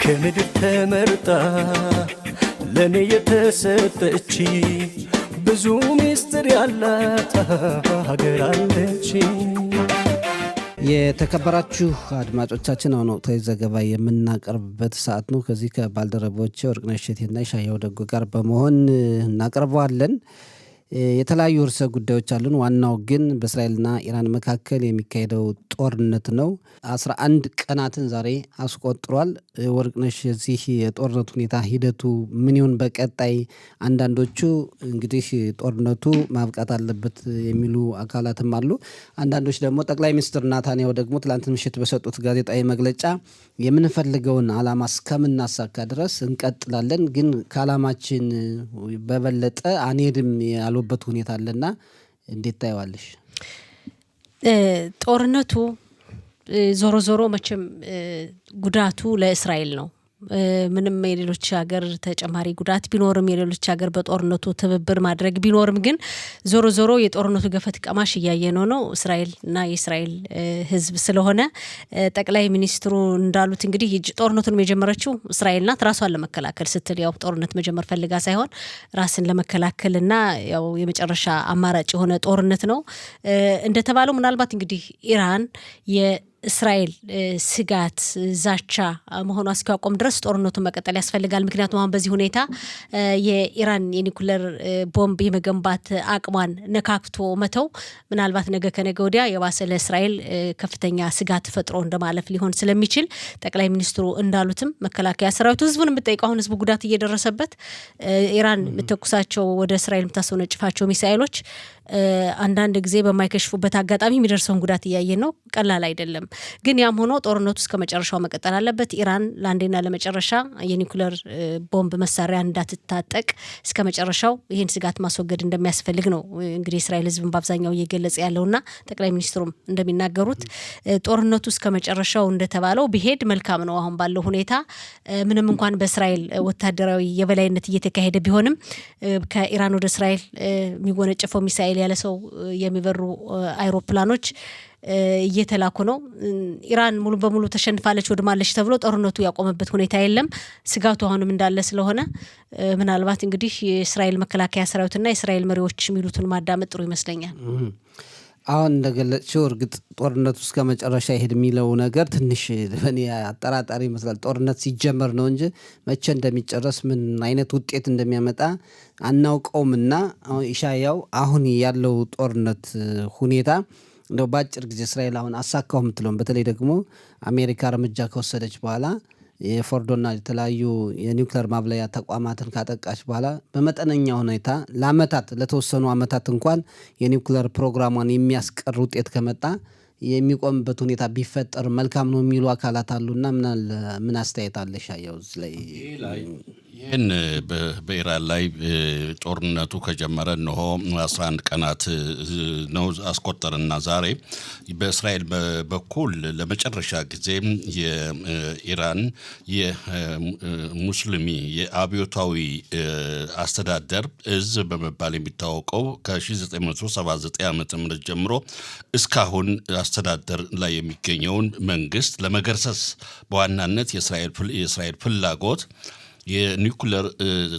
ከምድር ተመርጣ ለኔ የተሰጠች ብዙ ሚስጥር ያላት ሀገር አለች። የተከበራችሁ አድማጮቻችን አሁን ወቅታዊ ዘገባ የምናቀርብበት ሰዓት ነው። ከዚህ ከባልደረቦቼ ወርቅነሽ እሸቴና ሻየው ደጉ ጋር በመሆን እናቀርበዋለን። የተለያዩ ርዕሰ ጉዳዮች አሉን። ዋናው ግን በእስራኤልና ኢራን መካከል የሚካሄደው ጦርነት ነው። 11 ቀናትን ዛሬ አስቆጥሯል። ወርቅነሽ የዚህ የጦርነት ሁኔታ ሂደቱ ምን ይሆን በቀጣይ? አንዳንዶቹ እንግዲህ ጦርነቱ ማብቃት አለበት የሚሉ አካላትም አሉ። አንዳንዶች ደግሞ ጠቅላይ ሚኒስትር ናታንያሁ ደግሞ ትላንት ምሽት በሰጡት ጋዜጣዊ መግለጫ የምንፈልገውን ዓላማ እስከምናሳካ ድረስ እንቀጥላለን፣ ግን ከዓላማችን በበለጠ አንሄድም ያሉበት ሁኔታ አለና እንዴት ታይዋለሽ? ጦርነቱ ዞሮ ዞሮ መቼም ጉዳቱ ለእስራኤል ነው። ምንም የሌሎች ሀገር ተጨማሪ ጉዳት ቢኖርም የሌሎች ሀገር በጦርነቱ ትብብር ማድረግ ቢኖርም ግን ዞሮ ዞሮ የጦርነቱ ገፈት ቀማሽ እያየነው ነው እስራኤል እና የእስራኤል ሕዝብ ስለሆነ ጠቅላይ ሚኒስትሩ እንዳሉት እንግዲህ ጦርነቱን የጀመረችው እስራኤል ናት። ራሷን ለመከላከል ስትል ያው ጦርነት መጀመር ፈልጋ ሳይሆን ራስን ለመከላከልና ያው የመጨረሻ አማራጭ የሆነ ጦርነት ነው እንደተባለው። ምናልባት እንግዲህ ኢራን እስራኤል ስጋት ዛቻ መሆኗ እስኪያቆም ድረስ ጦርነቱን መቀጠል ያስፈልጋል። ምክንያቱም አሁን በዚህ ሁኔታ የኢራን የኒኩለር ቦምብ የመገንባት አቅሟን ነካክቶ መተው ምናልባት ነገ ከነገ ወዲያ የባሰ ለእስራኤል ከፍተኛ ስጋት ፈጥሮ እንደማለፍ ሊሆን ስለሚችል ጠቅላይ ሚኒስትሩ እንዳሉትም መከላከያ ሰራዊቱ ህዝቡን የምጠይቀው አሁን ህዝቡ ጉዳት እየደረሰበት ኢራን የምትተኩሳቸው ወደ እስራኤል የምታስወነጭፋቸው ሚሳኤሎች አንዳንድ ጊዜ በማይከሽፉበት አጋጣሚ የሚደርሰውን ጉዳት እያየን ነው። ቀላል አይደለም። ግን ያም ሆኖ ጦርነቱ እስከ መጨረሻው መቀጠል አለበት። ኢራን ለአንዴና ለመጨረሻ የኒኩለር ቦምብ መሳሪያ እንዳትታጠቅ እስከ መጨረሻው ይህን ስጋት ማስወገድ እንደሚያስፈልግ ነው እንግዲህ እስራኤል ህዝብን በአብዛኛው እየገለጸ ያለውና ጠቅላይ ሚኒስትሩም እንደሚናገሩት ጦርነቱ እስከ መጨረሻው እንደተባለው ቢሄድ መልካም ነው። አሁን ባለው ሁኔታ ምንም እንኳን በእስራኤል ወታደራዊ የበላይነት እየተካሄደ ቢሆንም ከኢራን ወደ እስራኤል የሚወነጨፈው ሚሳኤል ያለ ሰው የሚበሩ አይሮፕላኖች እየተላኩ ነው። ኢራን ሙሉ በሙሉ ተሸንፋለች ወድማለች ተብሎ ጦርነቱ ያቆመበት ሁኔታ የለም። ስጋቱ አሁንም እንዳለ ስለሆነ ምናልባት እንግዲህ የእስራኤል መከላከያ ሰራዊትና የእስራኤል መሪዎች የሚሉትን ማዳመጥ ጥሩ ይመስለኛል። አሁን እንደገለጽሽው እርግጥ ጦርነቱ እስከ መጨረሻ ይሄድ የሚለው ነገር ትንሽ በእኔ አጠራጣሪ ይመስላል። ጦርነት ሲጀመር ነው እንጂ መቼ እንደሚጨረስ ምን አይነት ውጤት እንደሚያመጣ አናውቀውምና ኢሻያው አሁን ያለው ጦርነት ሁኔታ እንደው በአጭር ጊዜ እስራኤል አሁን አሳካው የምትለውን በተለይ ደግሞ አሜሪካ እርምጃ ከወሰደች በኋላ የፎርዶና የተለያዩ የኒውክሌር ማብለያ ተቋማትን ካጠቃች በኋላ በመጠነኛ ሁኔታ ለአመታት ለተወሰኑ አመታት እንኳን የኒውክሌር ፕሮግራሟን የሚያስቀር ውጤት ከመጣ የሚቆምበት ሁኔታ ቢፈጠር መልካም ነው የሚሉ አካላት አሉና ምን አስተያየት አለሽ? ያው ይህን በኢራን ላይ ጦርነቱ ከጀመረ እነሆ 11 ቀናት ነው አስቆጠርና ዛሬ በእስራኤል በኩል ለመጨረሻ ጊዜ የኢራን የሙስሊሚ የአብዮታዊ አስተዳደር እዝ በመባል የሚታወቀው ከ1979 ዓ.ም ጀምሮ እስካሁን አስተዳደር ላይ የሚገኘውን መንግስት ለመገርሰስ በዋናነት የእስራኤል ፍላጎት የኒኩለር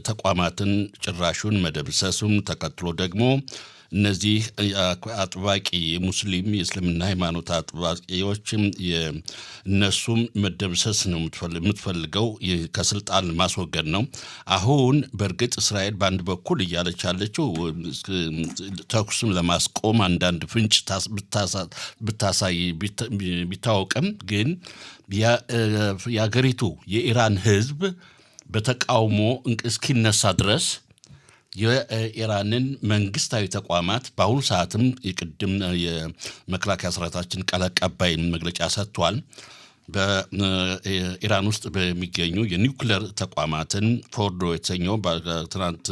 ተቋማትን ጭራሹን መደምሰሱን ተከትሎ ደግሞ እነዚህ አጥባቂ የሙስሊም የእስልምና ሃይማኖት አጥባቂዎችም የነሱም መደምሰስ ነው የምትፈልገው ከስልጣን ማስወገድ ነው። አሁን በእርግጥ እስራኤል በአንድ በኩል እያለች ያለችው ተኩስም ለማስቆም አንዳንድ ፍንጭ ብታሳይ ቢታወቅም ግን የአገሪቱ የኢራን ህዝብ በተቃውሞ እስኪነሳ ድረስ የኢራንን መንግስታዊ ተቋማት በአሁኑ ሰዓትም የቅድም የመከላከያ ሰራዊታችን ቃል አቀባይ መግለጫ ሰጥቷል። በኢራን ውስጥ በሚገኙ የኒውክሌር ተቋማትን ፎርዶ የተሰኘው ትናንት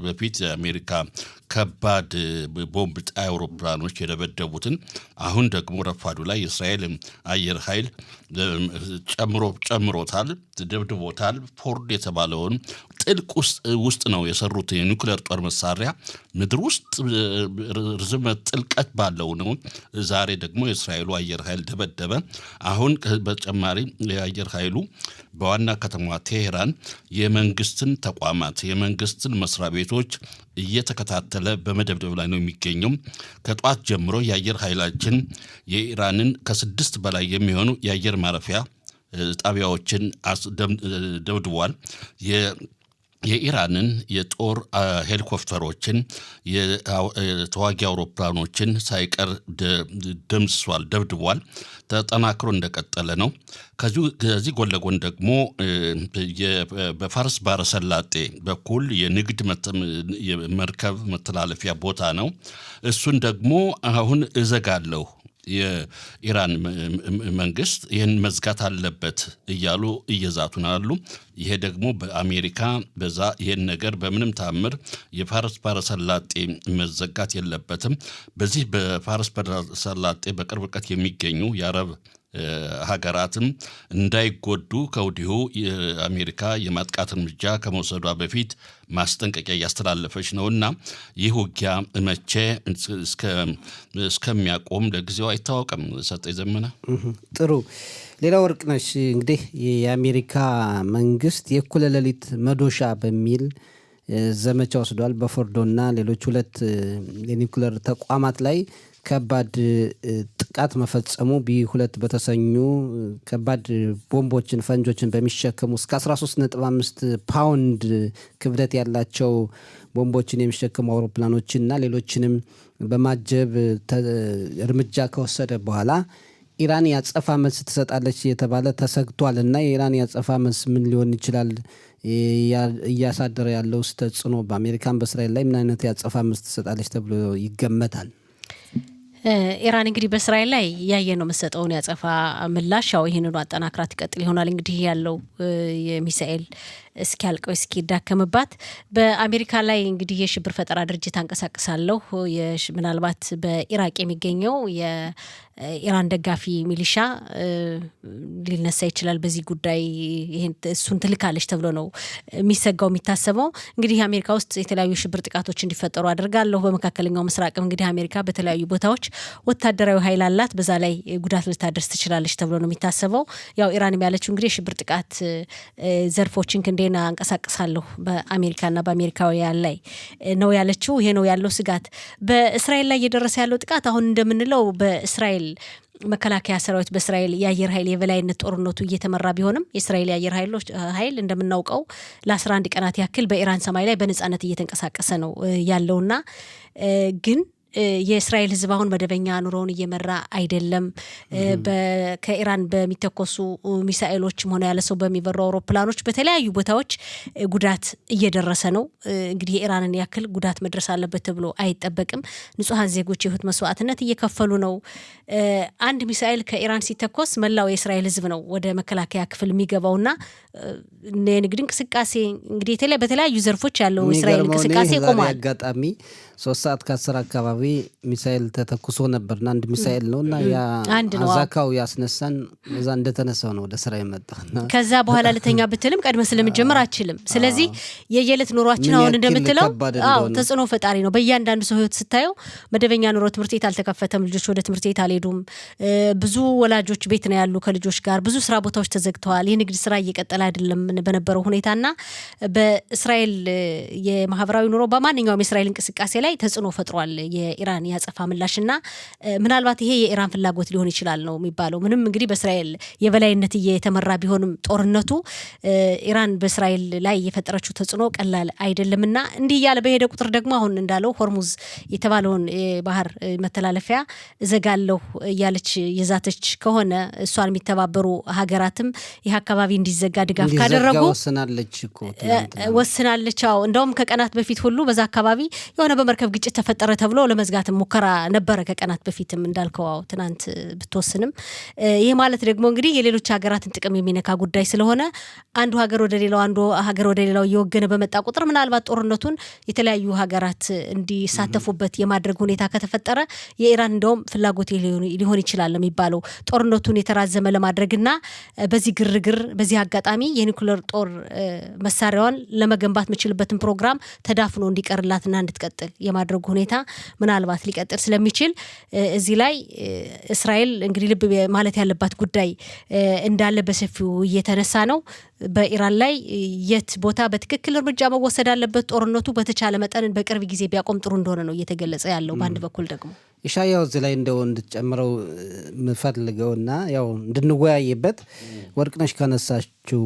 በፊት የአሜሪካ ከባድ ቦምብ ጣይ አውሮፕላኖች የደበደቡትን አሁን ደግሞ ረፋዱ ላይ የእስራኤል አየር ኃይል ጨምሮታል፣ ደብድቦታል። ፎርድ የተባለውን ጥልቅ ውስጥ ነው የሰሩት የኒውክሌር ጦር መሳሪያ ምድር ውስጥ ርዝመት ጥልቀት ባለው ነው። ዛሬ ደግሞ የእስራኤሉ አየር ኃይል ደበደበ። አሁን በተጨማሪ የአየር ኃይሉ በዋና ከተማዋ ቴሄራን የመንግስትን ተቋማት የመንግስትን መስሪያ ቤቶች እየተከታተለ በመደብደብ ላይ ነው የሚገኘው። ከጧት ጀምሮ የአየር ኃይላችን የኢራንን ከ6 በላይ የሚሆኑ የአየር ማረፊያ ጣቢያዎችን ደብድቧል። የኢራንን የጦር ሄሊኮፕተሮችን የተዋጊ አውሮፕላኖችን ሳይቀር ደምስሷል፣ ደብድቧል። ተጠናክሮ እንደቀጠለ ነው። ከዚህ ጎን ለጎን ደግሞ በፋርስ ባሕረ ሰላጤ በኩል የንግድ መርከብ መተላለፊያ ቦታ ነው። እሱን ደግሞ አሁን እዘጋለሁ የኢራን መንግስት ይህን መዝጋት አለበት እያሉ እየዛቱ ናሉ። ይሄ ደግሞ በአሜሪካ በዛ ይሄን ነገር በምንም ታምር የፋርስ ባሕረ ሰላጤ መዘጋት የለበትም። በዚህ በፋርስ ባሕረ ሰላጤ በቅርብ ርቀት የሚገኙ የአረብ ሀገራትም እንዳይጎዱ ከወዲሁ የአሜሪካ የማጥቃት እርምጃ ከመውሰዷ በፊት ማስጠንቀቂያ እያስተላለፈች ነውና ይህ ውጊያ መቼ እስከሚያቆም ለጊዜው አይታወቅም። ሰጠኝ ዘመነ። ጥሩ። ሌላው ወርቅነሽ እንግዲህ የአሜሪካ መንግስት የእኩለ ሌሊት መዶሻ በሚል ዘመቻ ወስዷል። በፎርዶና ሌሎች 2 የኒውክሌር ተቋማት ላይ ከባድ ጥቃት መፈጸሙ ቢ2 በተሰኙ ከባድ ቦምቦችን ፈንጆችን በሚሸከሙ እስከ 13.5 ፓውንድ ክብደት ያላቸው ቦምቦችን የሚሸከሙ አውሮፕላኖችና ሌሎችንም በማጀብ እርምጃ ከወሰደ በኋላ ኢራን ያጸፋ መልስ ትሰጣለች የተባለ ተሰግቷል። እና የኢራን ያጸፋ መልስ ምን ሊሆን ይችላል? እያሳደረ ያለው ተጽዕኖ በአሜሪካን በእስራኤል ላይ ምን አይነት ያጸፋ መልስ ትሰጣለች ተብሎ ይገመታል? ኢራን እንግዲህ በእስራኤል ላይ ያየ ነው መሰጠውን ያጸፋ ምላሽ ያው ይህንኑ አጠናክራ ትቀጥል ይሆናል። እንግዲህ ያለው የሚሳኤል እስኪያልቀው እስኪዳከምባት በአሜሪካ ላይ እንግዲህ የሽብር ፈጠራ ድርጅት አንቀሳቅሳለሁ ምናልባት በኢራቅ የሚገኘው የኢራን ደጋፊ ሚሊሻ ሊነሳ ይችላል በዚህ ጉዳይ ይሄን እሱን ትልካለች ተብሎ ነው የሚሰጋው የሚታሰበው። እንግዲህ አሜሪካ ውስጥ የተለያዩ ሽብር ጥቃቶች እንዲፈጠሩ አድርጋለሁ። በመካከለኛው ምስራቅም እንግዲህ አሜሪካ በተለያዩ ቦታዎች ወታደራዊ ኃይል አላት፣ በዛ ላይ ጉዳት ልታደርስ ትችላለች ተብሎ ነው የሚታሰበው። ያው ኢራንም ያለችው እንግዲህ የሽብር ጥቃት ዘርፎችን ክንዴና አንቀሳቅሳለሁ በአሜሪካና በአሜሪካውያን ላይ ነው ያለችው። ይሄ ነው ያለው ስጋት። በእስራኤል ላይ እየደረሰ ያለው ጥቃት አሁን እንደምንለው በእስራኤል መከላከያ ሰራዊት በእስራኤል የአየር ኃይል የበላይነት ጦርነቱ እየተመራ ቢሆንም የእስራኤል የአየር ኃይል እንደምናውቀው ለ11 ቀናት ያክል በኢራን ሰማይ ላይ በነጻነት እየተንቀሳቀሰ ነው ያለውና ግን የእስራኤል ሕዝብ አሁን መደበኛ ኑሮውን እየመራ አይደለም። ከኢራን በሚተኮሱ ሚሳኤሎችም ሆነ ያለ ሰው በሚበሩ አውሮፕላኖች በተለያዩ ቦታዎች ጉዳት እየደረሰ ነው። እንግዲህ የኢራንን ያክል ጉዳት መድረስ አለበት ተብሎ አይጠበቅም። ንጹሐን ዜጎች የህይወት መስዋዕትነት እየከፈሉ ነው። አንድ ሚሳኤል ከኢራን ሲተኮስ መላው የእስራኤል ሕዝብ ነው ወደ መከላከያ ክፍል የሚገባውና የንግድ እንቅስቃሴ እንግዲህ በተለያዩ ዘርፎች ያለው የእስራኤል እንቅስቃሴ ቆሟል። አጋጣሚ 3 ሰዓት ከ10 አካባቢ ሚሳኤል ተተኩሶ ነበርና አንድ ሚሳኤል ነውና ያ አዛካው ያስነሳን እዛ እንደተነሳው ነው ወደ ስራ የመጣና ከዛ በኋላ ለተኛ ብትልም ቀድመ ስለምጀምር አችልም። ስለዚህ የየለት ኑሯችን አሁን እንደምትለው ተጽዕኖ ፈጣሪ ነው። በእያንዳንዱ ሰው ህይወት ስታየው መደበኛ ኑሮ ትምህርት ቤት አልተከፈተም፣ ልጆች ወደ ትምህርት ቤት አልሄዱም። ብዙ ወላጆች ቤት ነው ያሉ ከልጆች ጋር፣ ብዙ ስራ ቦታዎች ተዘግተዋል። የንግድ ስራ እየቀጠለ አይደለም በነበረው ሁኔታና በእስራኤል የማህበራዊ ኑሮ በማንኛውም የእስራኤል እንቅስቃሴ ላይ ተጽዕኖ ፈጥሯል የኢራን ያጸፋ ምላሽና ምናልባት ይሄ የኢራን ፍላጎት ሊሆን ይችላል ነው የሚባለው። ምንም እንግዲህ በእስራኤል የበላይነት እየተመራ ቢሆንም ጦርነቱ ኢራን በእስራኤል ላይ የፈጠረችው ተጽዕኖ ቀላል አይደለምና እንዲህ ያለ በሄደ ቁጥር ደግሞ አሁን እንዳለው ሆርሙዝ የተባለውን ባህር መተላለፊያ እዘጋለሁ እያለች የዛተች ከሆነ እሷን የሚተባበሩ ሀገራትም ይህ አካባቢ እንዲዘጋ ድጋፍ ካደረጉ ወስናለች። እንደውም ከቀናት በፊት ሁሉ በዛ አካባቢ የሆነ በመርከብ ግጭት ተፈጠረ ተብሎ ለመዝጋት ሙከራ ነበረ ከቀናት በፊትም እንዳልከው ትናንት ብትወስንም ይሄ ማለት ደግሞ እንግዲህ የሌሎች ሀገራትን ጥቅም የሚነካ ጉዳይ ስለሆነ አንዱ ሀገር ወደ ሌላው እየወገነ በመጣ ቁጥር ምናልባት ጦርነቱን የተለያዩ ሀገራት እንዲሳተፉበት የማድረግ ሁኔታ ከተፈጠረ የኢራን እንደውም ፍላጎት ሊሆን ይችላል የሚባለው ጦርነቱን የተራዘመ ለማድረግና በዚህ ግርግር በዚህ አጋጣሚ የኒኩሌር ጦር መሳሪያዋን ለመገንባት የምችልበትን ፕሮግራም ተዳፍኖ እንዲቀርላትና እንድትቀጥል የማድረጉ ሁኔታ ምናልባት ሊቀጥል ስለሚችል እዚህ ላይ እስራኤል እንግዲህ ልብ ማለት ያለባት ጉዳይ እንዳለ በሰፊው እየተነሳ ነው። በኢራን ላይ የት ቦታ በትክክል እርምጃ መወሰድ አለበት፣ ጦርነቱ በተቻለ መጠን በቅርብ ጊዜ ቢያቆም ጥሩ እንደሆነ ነው እየተገለጸ ያለው። በአንድ በኩል ደግሞ ኢሻያው እዚህ ላይ እንደው እንድትጨምረው ምፈልገውና ያው እንድንወያይበት ወርቅነሽ ካነሳችው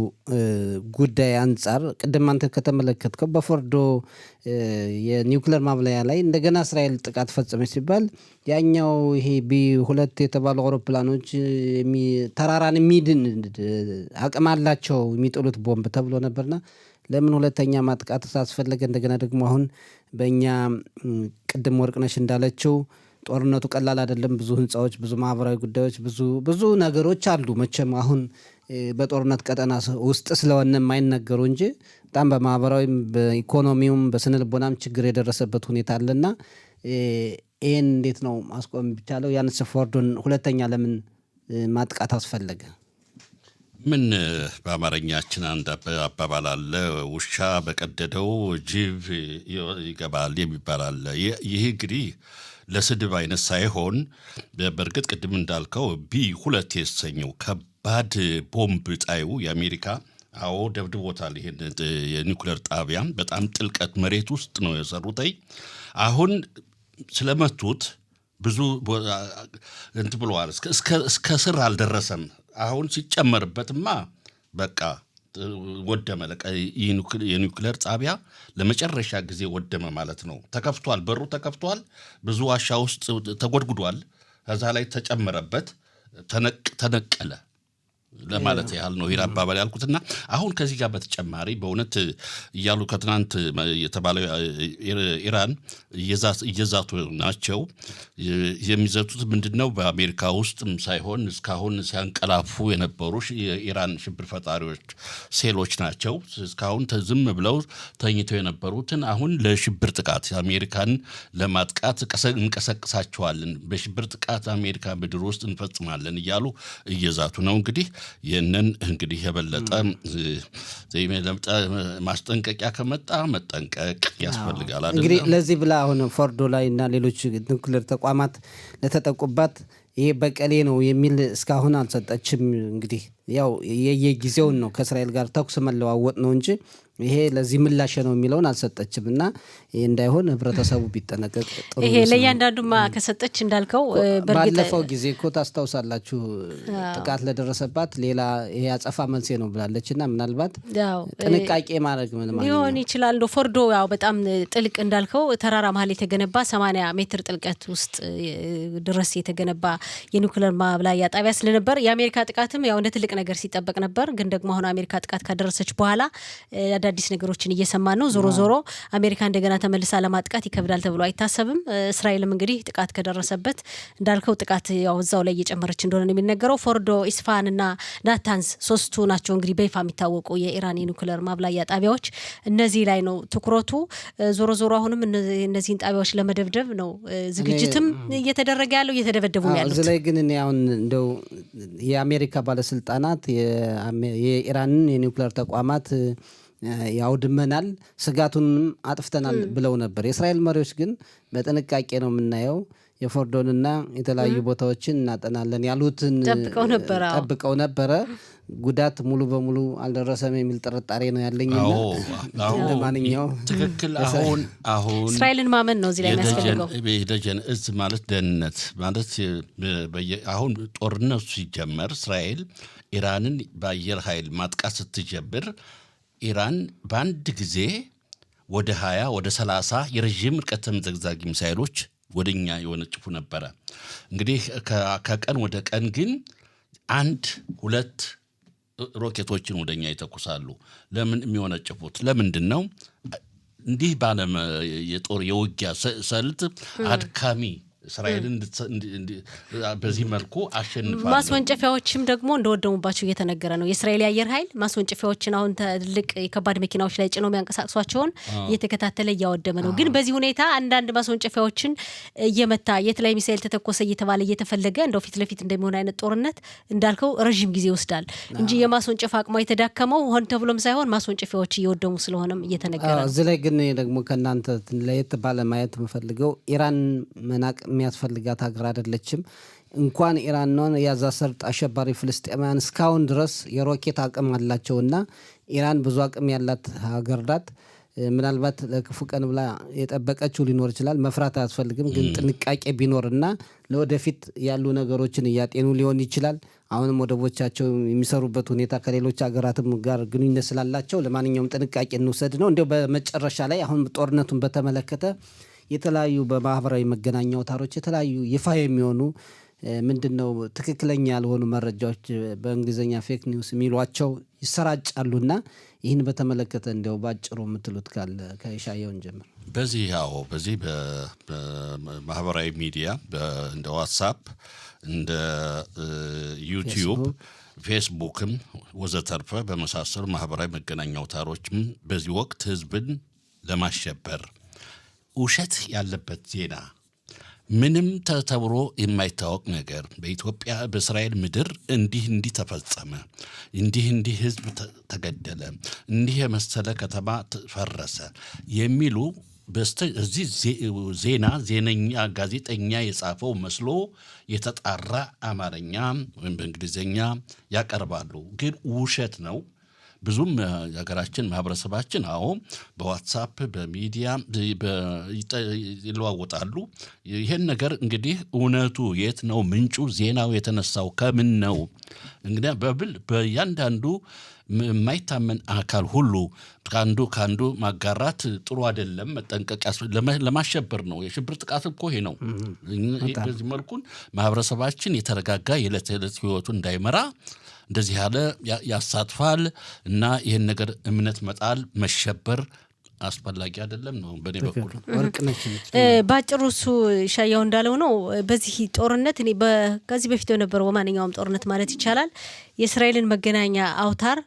ጉዳይ አንጻር ቅድም አንተ ከተመለከትከው በፎርዶ የኒውክሌር ማብላያ ላይ እንደገና እስራኤል ጥቃት ፈጸመች ሲባል ያኛው ይሄ ቢ2 የተባሉ አውሮፕላኖች ተራራን የሚድን አቅም አላቸው የሚጥሉት ቦምብ ተብሎ ነበርና ለምን ሁለተኛ ማጥቃት አስፈለገ? እንደገና ደግሞ አሁን በእኛ ቅድም ወርቅነሽ እንዳለችው ጦርነቱ ቀላል አይደለም። ብዙ ህንፃዎች፣ ብዙ ማህበራዊ ጉዳዮች፣ ብዙ ነገሮች አሉ። መቼም አሁን በጦርነት ቀጠና ውስጥ ስለሆነ የማይነገሩ እንጂ በጣም በማህበራዊም በኢኮኖሚውም በስነ ልቦናም ችግር የደረሰበት ሁኔታ አለና ይህን እንዴት ነው ማስቆም ቢቻለው? ያንስ ፎርዶን ሁለተኛ ለምን ማጥቃት አስፈለገ? ምን በአማርኛችን አንድ አባባል አለ፣ ውሻ በቀደደው ጅብ ይገባል የሚባል አለ። ይህ እንግዲህ ለስድብ አይነት ሳይሆን በእርግጥ ቅድም እንዳልከው ቢ2 የተሰኘው ከባድ ቦምብ ጣዩ የአሜሪካ ደብድቦታል። ይሄን የኒውክሌር ጣቢያ በጣም ጥልቀት መሬት ውስጥ ነው የሰሩት። አሁን ስለመቱት ብዙ እንት ብለዋል። እስከ ስር አልደረሰም። አሁን ሲጨመርበትማ በቃ ወደመ። የኒውክሌር ጣቢያ ለመጨረሻ ጊዜ ወደመ ማለት ነው። ተከፍቷል፣ በሩ ተከፍቷል፣ ብዙ ዋሻ ውስጥ ተጎድጉዷል። ከዛ ላይ ተጨመረበት፣ ተነቀለ ለማለት ያህል ነው ይሄ አባባል ያልኩትና አሁን ከዚህ ጋር በተጨማሪ በእውነት እያሉ ከትናንት የተባለው ኢራን እየዛቱ ናቸው። የሚዘቱት ምንድነው? በአሜሪካ ውስጥም ሳይሆን እስካሁን ሲያንቀላፉ የነበሩ የኢራን ሽብር ፈጣሪዎች ሴሎች ናቸው። እስካሁን ዝም ብለው ተኝተው የነበሩትን አሁን ለሽብር ጥቃት አሜሪካን ለማጥቃት እንቀሰቅሳቸዋለን፣ በሽብር ጥቃት አሜሪካ ምድር ውስጥ እንፈጽማለን እያሉ እየዛቱ ነው። እንግዲህ የበለጠ ማስጠንቀቂያ ከመጣ መጠንቀቅ ያስፈልጋል አይደል? እንግዲህ ለዚህ ብላ አሁን ፎርዶ ላይ እና ሌሎች ኒውክሌር ተቋማት ለተጠቁባት ይሄ በቀሌ ነው የሚል እስካሁን አልሰጠችም። እንግዲህ ያው የየጊዜውን ነው ከእስራኤል ጋር ተኩስ መለዋወጥ ነው እንጂ ይሄ ለዚህ ምላሽ ነው የሚለውን አልሰጠችም። እና ይሄ እንዳይሆን ህብረተሰቡ ቢጠነቀቅ ጥሩ። ይሄ ለእያንዳንዱማ ከሰጠች እንዳልከው ባለፈው ጊዜ እኮ ታስታውሳላችሁ ጥቃት ለደረሰባት ሌላ ይሄ አጸፋ መልሴ ነው ብላለች። እና ምናልባት ጥንቃቄ ማድረግ ምን ማለት ሊሆን ይችላል። ፎርዶ ያው በጣም ጥልቅ እንዳልከው ተራራ መሀል የተገነባ 80 ሜትር ጥልቀት ውስጥ ድረስ የተገነባ የኒውክሌር ማብላያ ጣቢያ ስለነበር የአሜሪካ ጥቃትም ያው እንደ ትልቅ ነገር ሲጠበቅ ነበር። ግን ደግሞ አሁን አሜሪካ ጥቃት ካደረሰች በኋላ አዳዲስ ነገሮችን እየሰማን ነው። ዞሮ አሜሪካ እንደገና ተመልሳ ለማጥቃት ይከብዳል ተብሎ አይታሰብም። እስራኤልም እንግዲህ ጥቃት ከደረሰበት እንዳልከው ጥቃት ያው እዛው ላይ እየጨመረች እንደሆነ ነው የሚነገረው። ፎርዶ፣ ኢስፋሃን እና ናታንዝ ሶስቱ ናቸው እንግዲህ በይፋ የሚታወቁ የኢራን የኒውክሌር ማብላያ ጣቢያዎች። እነዚህ ላይ ነው ትኩረቱ። ዞሮ አሁንም እነዚህን ጣቢያዎች ለመደብደብ ነው ዝግጅትም እየተደረገ ያለው፣ እየተደበደቡ ያሉት። እዚህ ላይ ግን እኔ አሁን እንደው የአሜሪካ ባለስልጣናት የኢራንን የኒውክሌር ተቋማት ያውድመናል፣ ስጋቱንም አጥፍተናል ብለው ነበር። የእስራኤል መሪዎች ግን በጥንቃቄ ነው የምናየው፣ የፎርዶንና የተለያዩ ቦታዎችን እናጠናለን ያሉትን ጠብቀው ነበረ። ጉዳት ሙሉ በሙሉ አልደረሰም የሚል ጥርጣሬ ነው ያለኝ። ለማንኛውም ትክክል አሁን እስራኤልን ማመን ነው እዚህ ላይ የሚያስፈልገው። ደጀን እዝ ማለት ደህንነት ማለት አሁን ጦርነቱ ሲጀመር እስራኤል ኢራንን በአየር ኃይል ማጥቃት ስትጀብር ኢራን በአንድ ጊዜ ወደ 20 ወደ 30 የረዥም ርቀት ተምዘግዛጊ ሚሳይሎች ወደኛ የወነጭፉ ነበረ። እንግዲህ ከቀን ወደ ቀን ግን 1-2 ሮኬቶችን ወደኛ ይተኩሳሉ። ለምን የሚወነጭፉት? ለምንድን ነው? እንዲህ ባለም የጦር የውጊያ ስልት አድካሚ እስራኤልን በዚህ መልኩ አሸንፋለሁ። ማስወንጨፊያዎችም ደግሞ እንደወደሙባቸው እየተነገረ ነው። የእስራኤል አየር ኃይል ማስወንጨፊያዎችን አሁን ትልቅ የከባድ መኪናዎች ላይ ጭነው የሚያንቀሳቅሷቸውን እየተከታተለ እያወደመ ነው። ግን በዚህ ሁኔታ አንዳንድ ማስወንጨፊያዎችን እየመታ የት ላይ ሚሳኤል ተተኮሰ እየተባለ እየተፈለገ እንደው ፊት ለፊት እንደሚሆን አይነት ጦርነት እንዳልከው ረዥም ጊዜ ይወስዳል እንጂ የማስወንጨፍ አቅሟ የተዳከመው ሆን ተብሎም ሳይሆን ማስወንጨፊያዎች እየወደሙ ስለሆነም እየተነገረ ነው። እዚህ ላይ ግን ደግሞ ከእናንተ ለየት ባለ ማየት የምፈልገው ኢራን መናቅ የሚያስፈልጋት ሀገር አይደለችም። እንኳን ኢራን ነው የጋዛ ሰርጥ አሸባሪ ፍልስጤማውያን እስካሁን ድረስ የሮኬት አቅም አላቸውና ኢራን ብዙ አቅም ያላት ሀገር ናት። ምናልባት ለክፉ ቀን ብላ የጠበቀችው ሊኖር ይችላል። መፍራት አያስፈልግም፣ ግን ጥንቃቄ ቢኖርና ለወደፊት ያሉ ነገሮችን እያጤኑ ሊሆን ይችላል። አሁንም ወደቦቻቸው የሚሰሩበት ሁኔታ ከሌሎች ሀገራትም ጋር ግንኙነት ስላላቸው ለማንኛውም ጥንቃቄ እንውሰድ ነው። እንዲያው በመጨረሻ ላይ አሁን ጦርነቱን በተመለከተ የተለያዩ በማህበራዊ መገናኛ አውታሮች የተለያዩ ይፋ የሚሆኑ ምንድነው ትክክለኛ ያልሆኑ መረጃዎች በእንግሊዝኛ ፌክ ኒውስ የሚሏቸው ይሰራጫሉና ይህን በተመለከተ እንዲያው ባጭሩ የምትሉት ካለ ከሻየውን ጀምር። በዚህ በማህበራዊ ሚዲያ እንደ ዋትሳፕ እንደ ዩቲዩብ ፌስቡክም ወዘተርፈ በመሳሰሉ ማህበራዊ መገናኛ አውታሮችም በዚህ ወቅት ህዝብን ለማሸበር ውሸት ያለበት ዜና ምንም ተተብሮ የማይታወቅ ነገር በኢትዮጵያ በእስራኤል ምድር እንዲህ ተፈጸመ፣ እንዲህ ህዝብ ተገደለ፣ እንዲህ የመሰለ ከተማ ፈረሰ የሚሉ እዚህ ዜነኛ ጋዜጠኛ የጻፈው መስሎ የተጣራ አማርኛ ወይም በእንግሊዝኛ ያቀርባሉ። ግን ውሸት ነው። ብዙም የሀገራችን ማህበረሰባችን በዋትሳፕ በሚዲያ ይለዋወጣሉ። ይሄን ነገር እንግዲህ እውነቱ የት ነው? ምንጩ ዜናው የተነሳው ከምን ነው? እንግዲህ በእያንዳንዱ የማይታመን አካል ሁሉ ከአንዱ ማጋራት ጥሩ አይደለም። መጠንቀቅ ለማሸበር ነው። የሽብር ጥቃት እኮ ይሄ ነው። በዚህ መልኩን ማህበረሰባችን የተረጋጋ የዕለት ተዕለት ህይወቱ እንዳይመራ እንደዚህ ያለ ያሳትፋል እና ይህን ነገር እምነት መጣል መሸበር አስፈላጊ አይደለም ነው በኔ በኩል። ባጭሩ እሱ ሻያው እንዳለው ነው። በዚህ ጦርነት እኔ ከዚህ በፊት የነበረው ማንኛውም ጦርነት ማለት ይቻላል የእስራኤልን መገናኛ አውታር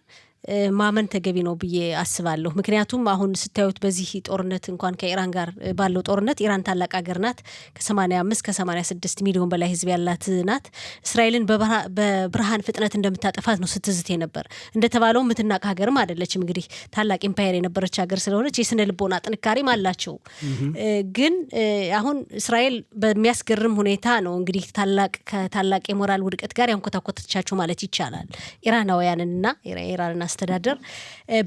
ማመን ተገቢ ነው ብዬ አስባለሁ። ምክንያቱም አሁን ስታዩት በዚህ ጦርነት እንኳን ከኢራን ጋር ባለው ጦርነት ኢራን ታላቅ ሀገር ናት። ከ85 ከ86 ሚሊዮን በላይ ህዝብ ያላት ናት። እስራኤልን በብርሃን ፍጥነት እንደምታጠፋት ነው ስትዝት ነበር። እንደተባለው የምትናቅ ሀገርም አይደለችም። እንግዲህ ታላቅ ኢምፓየር የነበረች ሀገር ስለሆነች የስነ ልቦና ጥንካሬም አላቸው። ግን አሁን እስራኤል በሚያስገርም ሁኔታ ነው እንግዲህ ከታላቅ የሞራል ውድቀት ጋር ያንኮታኮተቻቸው ማለት ይቻላል ኢራናውያንና ኢራንን አስተዳደር።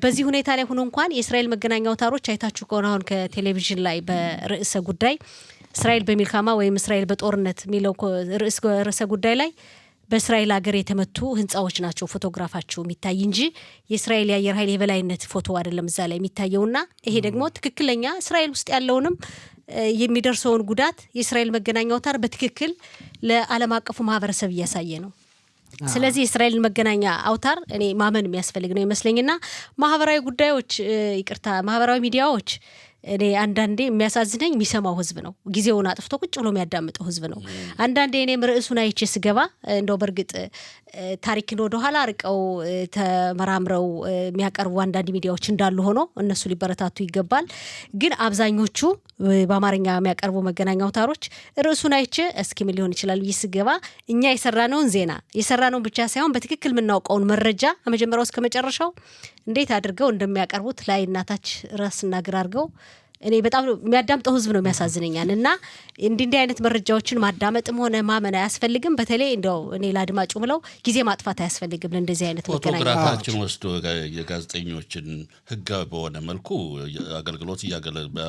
በዚህ ሁኔታ ላይ ሆኖ እንኳን የእስራኤል መገናኛ አውታሮች አይታችሁ ከሆነ አሁን ከቴሌቪዥን ላይ በርዕሰ ጉዳይ እስራኤል በሚልካማ ወይም እስራኤል በጦርነት የሚለው ርዕሰ ጉዳይ ላይ በእስራኤል ሀገር የተመቱ ህንፃዎች ናቸው ፎቶግራፋቸው የሚታይ እንጂ የእስራኤል የአየር ኃይል የበላይነት ፎቶ አይደለም እዛ ላይ የሚታየውና ይሄ ደግሞ ትክክለኛ እስራኤል ውስጥ ያለውንም የሚደርሰውን ጉዳት የእስራኤል መገናኛ አውታር በትክክል ለዓለም አቀፉ ማህበረሰብ እያሳየ ነው። ስለዚህ የእስራኤል መገናኛ አውታር እኔ ማመን የሚያስፈልግ ነው ይመስለኝና ማህበራዊ ሚዲያዎች እኔ አንዳንዴ የሚያሳዝነኝ የሚሰማው ህዝብ ነው። ጊዜውን አጥፍቶ ቁጭ ብሎ የሚያዳምጠው ህዝብ ነው። አንዳንዴ እኔም ርዕሱን አይቼ ስገባ እንደው በእርግጥ ታሪክን ወደ ኋላ አርቀው ተመራምረው የሚያቀርቡ አንዳንድ ሚዲያዎች እንዳሉ ሆኖ እነሱ ሊበረታቱ ይገባል። ግን አብዛኞቹ በአማርኛ የሚያቀርቡ መገናኛ አውታሮች ርዕሱን አይቼ እስኪ ምን ሊሆን ይችላል ብዬ ስገባ እኛ የሰራነውን ዜና የሰራነውን ብቻ ሳይሆን በትክክል የምናውቀውን መረጃ ከመጀመሪያው እስከ መጨረሻው እንዴት አድርገው እንደሚያቀርቡት ላይ እናታች ራስና ግራ አድርገው እኔ በጣም የሚያዳምጠው ህዝብ ነው የሚያሳዝነኛል። እና እንዲህ አይነት መረጃዎችን ማዳመጥም ሆነ ማመን አያስፈልግም። በተለይ እንደው እኔ ለአድማጩ ምለው ጊዜ ማጥፋት አያስፈልግም። ለእንደዚህ አይነት ፎቶግራፋችን ወስዶ የጋዜጠኞችን ህጋዊ በሆነ መልኩ አገልግሎት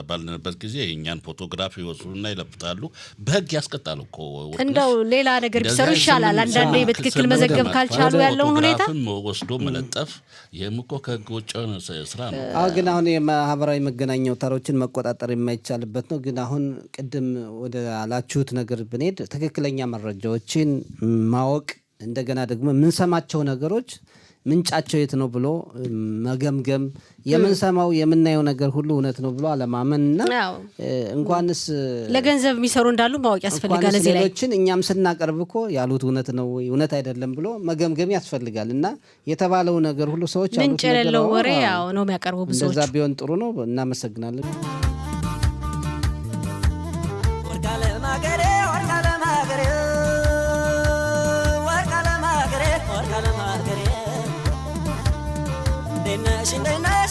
ባልነበረበት ጊዜ የእኛን ፎቶግራፍ ይወስዱና ይለፍታሉ። በህግ ያስቀጣል እኮ። እንደው ሌላ ነገር ቢሰሩ ይሻላል። አንዳንዴ በትክክል መዘገብ ካልቻሉ ያለውን ሁኔታ ወስዶ መለጠፍ ይህም እኮ ከህግ ውጭ ስራ ነው። ግን አሁን የማህበራዊ መገናኛ አውታሮችን መቆጣጠር የማይቻልበት ነው። ግን አሁን ቅድም ወደ አላችሁት ነገር ብንሄድ ትክክለኛ መረጃዎችን ማወቅ እንደገና ደግሞ የምንሰማቸው ነገሮች ምንጫቸው የት ነው ብሎ መገምገም የምንሰማው የምናየው ነገር ሁሉ እውነት ነው ብሎ አለማመንና እንኳንስ ለገንዘብ የሚሰሩ እንዳሉ ማወቅ ያስፈልጋል። እዚህ ላይ ሌሎችን እኛም ስናቀርብ እኮ ያሉት እውነት ነው ወይ እውነት አይደለም ብሎ መገምገም ያስፈልጋል። እና የተባለው ነገር ሁሉ ሰዎች ምንጭ የሌለው ወሬ ነው የሚያቀርቡ ብዙዎች። እንደዛ ቢሆን ጥሩ ነው። እናመሰግናለን። Shindana